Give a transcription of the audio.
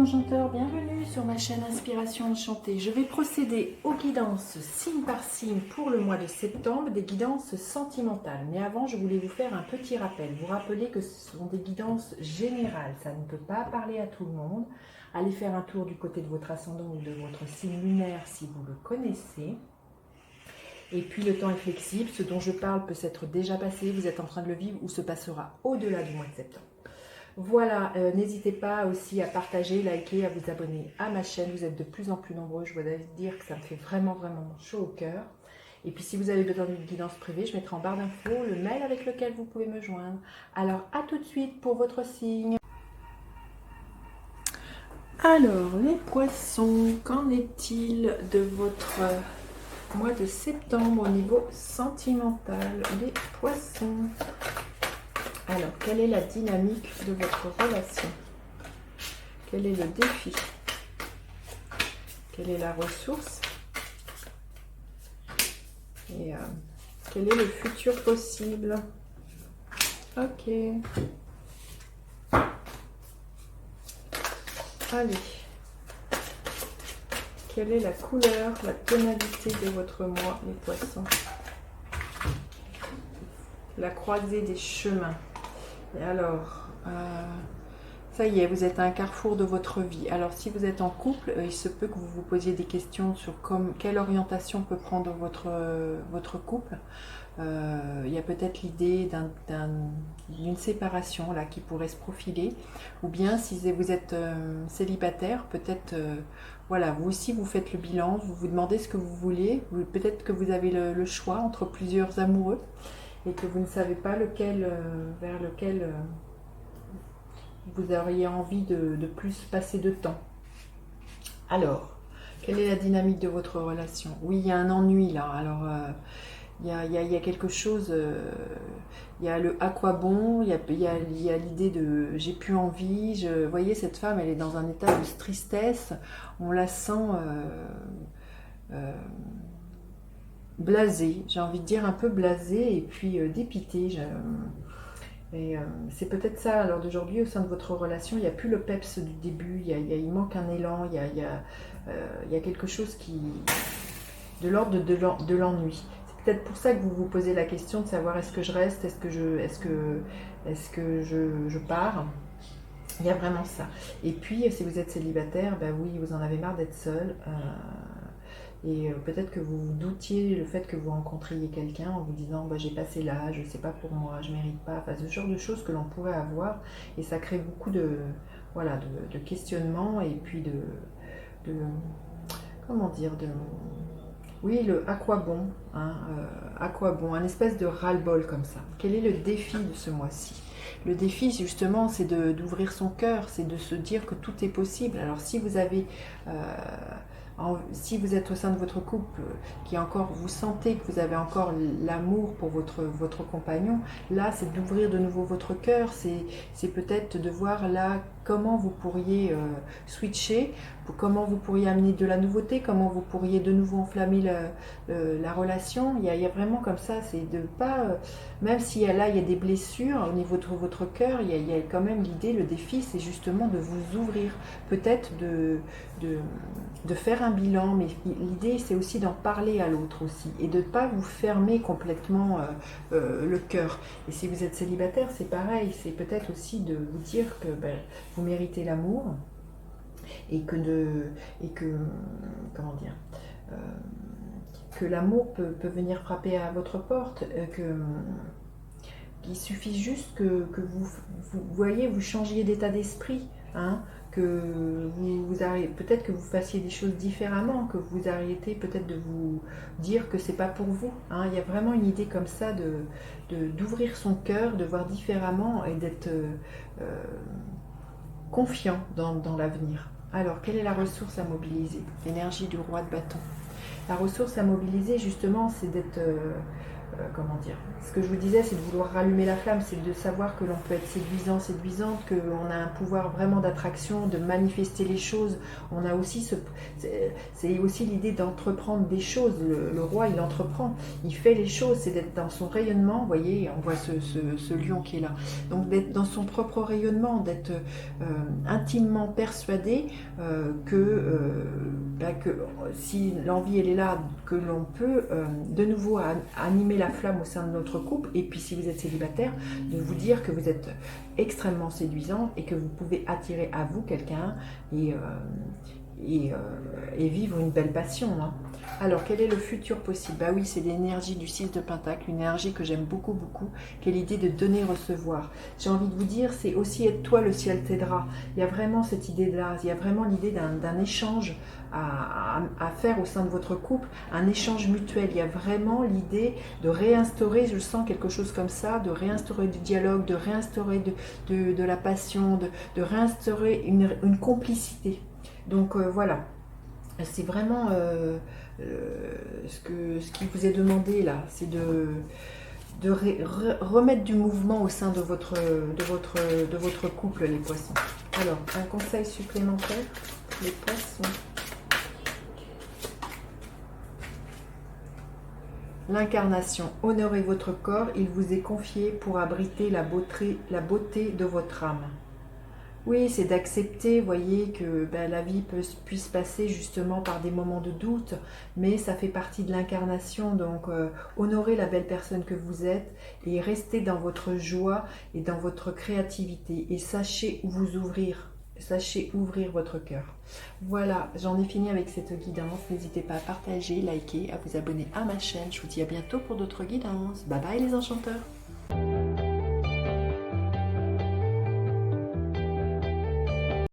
enchanteurs, bienvenue sur ma chaîne Inspiration Enchantée. Je vais procéder aux guidances signe par signe pour le mois de septembre, des guidances sentimentales. Mais avant, je voulais vous faire un petit rappel. Vous rappelez que ce sont des guidances générales, ça ne peut pas parler à tout le monde. Allez faire un tour du côté de votre ascendant ou de votre signe lunaire si vous le connaissez. Et puis le temps est flexible, ce dont je parle peut s'être déjà passé, vous êtes en train de le vivre ou se passera au-delà du mois de septembre. Voilà, n'hésitez pas aussi à partager, liker, à vous abonner à ma chaîne. Vous êtes de plus en plus nombreux, je dois dire que ça me fait vraiment chaud au cœur. Et puis si vous avez besoin d'une guidance privée, je mettrai en barre d'infos le mail avec lequel vous pouvez me joindre. Alors à tout de suite pour votre signe. Alors les poissons, qu'en est-il de votre mois de septembre au niveau sentimental? Les poissons. Alors, quelle est la dynamique de votre relation? Quel est le défi? Quelle est la ressource? Et quel est le futur possible? Ok. Allez. Quelle est la couleur, la tonalité de votre mois, les poissons? La croisée des chemins. Et alors, ça y est, vous êtes à un carrefour de votre vie. Alors, si vous êtes en couple, il se peut que vous vous posiez des questions sur quelle orientation peut prendre votre couple. Il y a peut-être l'idée d'une séparation là qui pourrait se profiler. Ou bien, si vous êtes célibataire, peut-être, voilà, vous aussi, vous faites le bilan, vous vous demandez ce que vous voulez. Peut-être que vous avez le choix entre plusieurs amoureux. Et que vous ne savez pas lequel, vers lequel vous auriez envie de plus passer de temps. Alors, quelle est la dynamique de votre relation? Oui, il y a un ennui là. Alors, il y a quelque chose, il y a le à quoi bon, il y a l'idée de j'ai plus envie. Vous voyez, cette femme, elle est dans un état de tristesse. On la sent... blasé, j'ai envie de dire un peu blasé et puis dépité. C'est peut-être ça, alors d'aujourd'hui, au sein de votre relation, il n'y a plus le peps du début, il manque un élan, il y a quelque chose qui... de l'ordre de l'ennui. C'est peut-être pour ça que vous vous posez la question de savoir est-ce que je reste, est-ce que je pars. Il y a vraiment ça. Et puis, si vous êtes célibataire, ben oui, vous en avez marre d'être seul. Et peut-être que vous doutiez le fait que vous rencontriez quelqu'un en vous disant bah, j'ai passé l'âge, c'est pas pour moi, je mérite pas, enfin ce genre de choses que l'on pourrait avoir et ça crée beaucoup de questionnements et puis comment dire, oui, le à quoi bon, hein, à quoi bon, un espèce de ras-le-bol comme ça. Quel est le défi de ce mois-ci? Le défi, justement, c'est d'ouvrir son cœur, c'est de se dire que tout est possible. Alors si vous avez... si vous êtes au sein de votre couple, vous sentez que vous avez encore l'amour pour votre compagnon, là c'est d'ouvrir de nouveau votre cœur, c'est peut-être de voir là comment vous pourriez switcher, comment vous pourriez amener de la nouveauté, comment vous pourriez de nouveau enflammer la relation. Il y a vraiment comme ça, c'est de pas, même s'il y a des blessures au niveau de votre cœur, il y a quand même l'idée, le défi, c'est justement de vous ouvrir, peut-être de faire un bilan, mais l'idée c'est aussi d'en parler à l'autre aussi et de ne pas vous fermer complètement le cœur. Et si vous êtes célibataire, c'est pareil, c'est peut-être aussi de vous dire que vous méritez l'amour et que comment dire, que l'amour peut venir frapper à votre porte, qu'il suffit juste que vous voyez, vous changiez d'état d'esprit, hein, que peut-être que vous fassiez des choses différemment, que vous arrêtez peut-être de vous dire que c'est pas pour vous, hein. Il y a vraiment une idée comme ça d'ouvrir son cœur, de voir différemment et d'être confiant dans l'avenir. Alors, quelle est la ressource à mobiliser? L'énergie du roi de bâton. La ressource à mobiliser, justement, c'est d'être comment dire, ce que je vous disais, c'est de vouloir rallumer la flamme, c'est de savoir que l'on peut être séduisant, séduisante, qu'on a un pouvoir vraiment d'attraction, de manifester les choses. On a aussi c'est aussi l'idée d'entreprendre des choses. Le roi, il entreprend, il fait les choses, c'est d'être dans son rayonnement. Vous voyez, on voit ce lion qui est là. Donc d'être dans son propre rayonnement, d'être intimement persuadé que si l'envie elle est là, que l'on peut de nouveau animer la flamme au sein de notre couple, et puis si vous êtes célibataire, de vous dire que vous êtes extrêmement séduisant et que vous pouvez attirer à vous quelqu'un et vivre une belle passion. Hein. Alors, quel est le futur possible? Bah oui, c'est l'énergie du 6 de Pentacle, une énergie que j'aime beaucoup, beaucoup, qui est l'idée de donner-recevoir. J'ai envie de vous dire, c'est aussi être toi, le ciel t'aidera. Il y a vraiment cette idée-là, il y a vraiment l'idée d'un échange à faire au sein de votre couple, un échange mutuel. Il y a vraiment l'idée de réinstaurer, je sens quelque chose comme ça, de réinstaurer du dialogue, de réinstaurer de la passion, de réinstaurer une complicité. Donc voilà, c'est vraiment ce qui vous est demandé là, c'est de remettre du mouvement au sein de votre couple, les poissons. Alors, un conseil supplémentaire, les poissons. L'incarnation, honorez votre corps, il vous est confié pour abriter la beauté de votre âme. Oui, c'est d'accepter, voyez, que la vie puisse passer justement par des moments de doute, mais ça fait partie de l'incarnation, donc honorez la belle personne que vous êtes et restez dans votre joie et dans votre créativité et sachez où vous ouvrir. Sachez ouvrir votre cœur. Voilà, j'en ai fini avec cette guidance. N'hésitez pas à partager, liker, à vous abonner à ma chaîne. Je vous dis à bientôt pour d'autres guidances. Bye bye les enchanteurs.